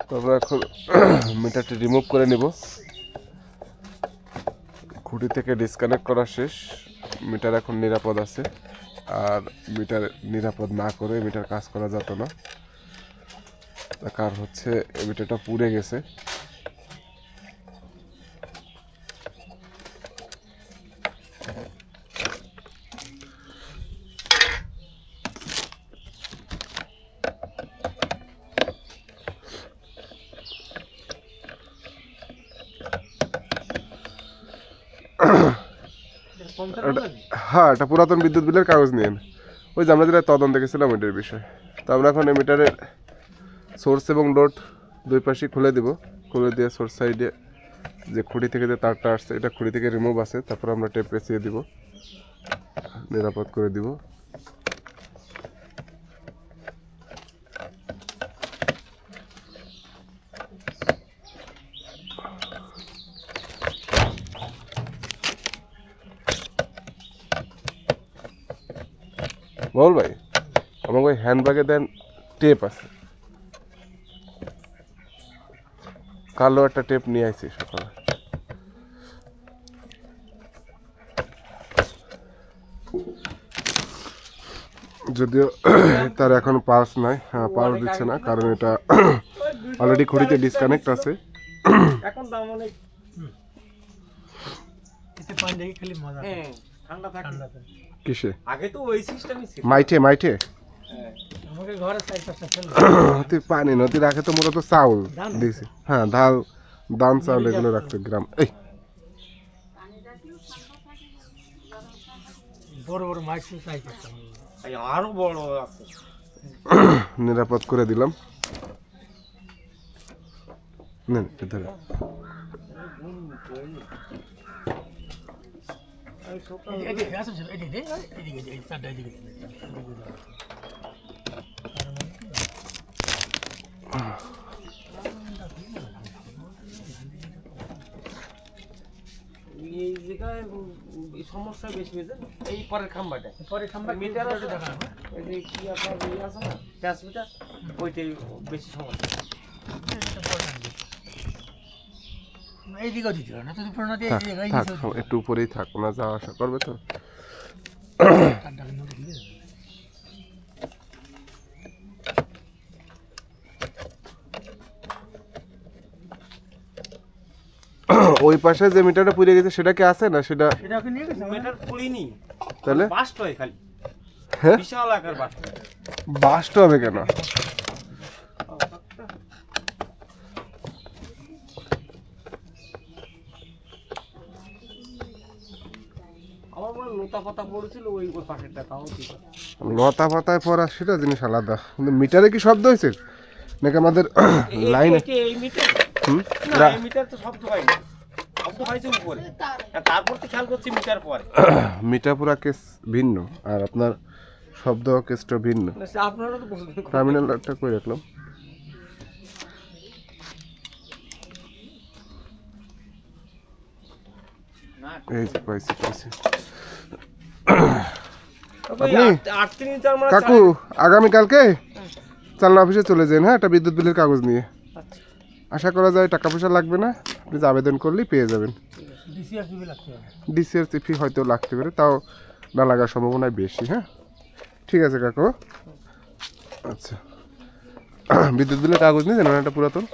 তো আমরা এখন মিটারটি রিমুভ করে নিব। খুঁটি থেকে ডিসকানেক্ট করা শেষ। মিটার এখন নিরাপদ আছে। আর মিটার নিরাপদ না করে মিটার কাজ করা যেত না, তার কারণ হচ্ছে মিটারটা পুড়ে গেছে। হ্যাঁ, এটা পুরাতন বিদ্যুৎ বিলের কাগজ নিয়ে ওই যে আমরা যেটা তদন্ত দেখেছিলাম ওইটার বিষয়। তো আমরা এখন এই মিটারের সোর্স এবং লোড দুই পাশে খুলে দিব। খুলে দিয়ে সোর্স সাইডে যে খুঁটি থেকে যে তারটা আসছে এটা খুঁটি থেকে রিমুভ আছে, তারপর আমরা টেপ পেঁচিয়ে দিব, নিরাপদ করে দিব। বল ভাই, আমাকে ওই হ্যান্ডব্যাগে দেন টেপ আছে, কালো একটা টেপ নিয়ে আসছি সকালে। যদিও তার এখন পালস নাই, হ্যাঁ পালস দিচ্ছে না, কারণ এটা অলরেডি খুঁড়িতে ডিসকানেক্ট আছে। এখন দাম অনেক কিসে? আগে তো ওই সিস্টেমই ছিল। মাইঠে মাইঠে আমাকে ঘরে সাইডটা ছিল। তুই পানি নদী রাখে তো মূলত চাউল দিয়েছি। হ্যাঁ, ধান ধান চাউল এগুলো রাখতো গ্রাম। এই বড় বড় মাছ চাই করতাম, আরো বড় আছে। নিরাপদ করে দিলাম। নেন ধরে এই জায়গায় সমস্যা বেশি হয়েছে এই পরের খাম্বাটা, পরের খাম্বা মিটার আছে দেখা এই যে কি আপনার ইয়ে আছে না ট্রান্সমিটার, ওইটাই বেশি সমস্যা। এই দিকেও দিতে না তো পুরোনো দিয়ে থাক, একটু উপরেই থাক, ওনা যাওয়া আসা করবে তো। ওই পাশে যে মিটারটা পুড়ে গেছে সেটা কি আছে না? সেটা মিটার পুড়িনি, তাহলে বাস্ট হয় খালি, হ্যাঁ বিশাল আকার বাস্ট। বাস্ট হবে কেন? আমার মনে লতা পাতা পড়েছিল ওই পাশেরটা, তাও ঠিক আছে। লতা পাতায় পড়া সেটা জিনিস আলাদা, কিন্তু মিটারে কি শব্দ হয়েছে নাকি আমাদের লাইনে? এই মিটার না, এই মিটার তো শব্দ হয়নি, শব্দ হয়েছে উপরে, তারপর তো খেয়াল করছি মিটার পরে। মিটার পুরা কেস ভিন্ন আর আপনার শব্দ কেসটা ভিন্ন। আপনারা তো বুঝবেন। টার্মিনালটা করে রাখলাম। এই যে পাইছি পাইছি। কাকু আগামীকালকে চালনা অফিসে চলে যান, হ্যাঁ, একটা বিদ্যুৎ বিলের কাগজ নিয়ে। আশা করা যায় টাকা পয়সা লাগবে না, আপনি আবেদন করলেই পেয়ে যাবেন। ডিসিআরসি ফি হয়তো লাগতে পারে, তাও না লাগার সম্ভাবনা বেশি। হ্যাঁ ঠিক আছে কাকু। আচ্ছা, বিদ্যুৎ বিলের কাগজ নিয়ে জানেন একটা পুরাতন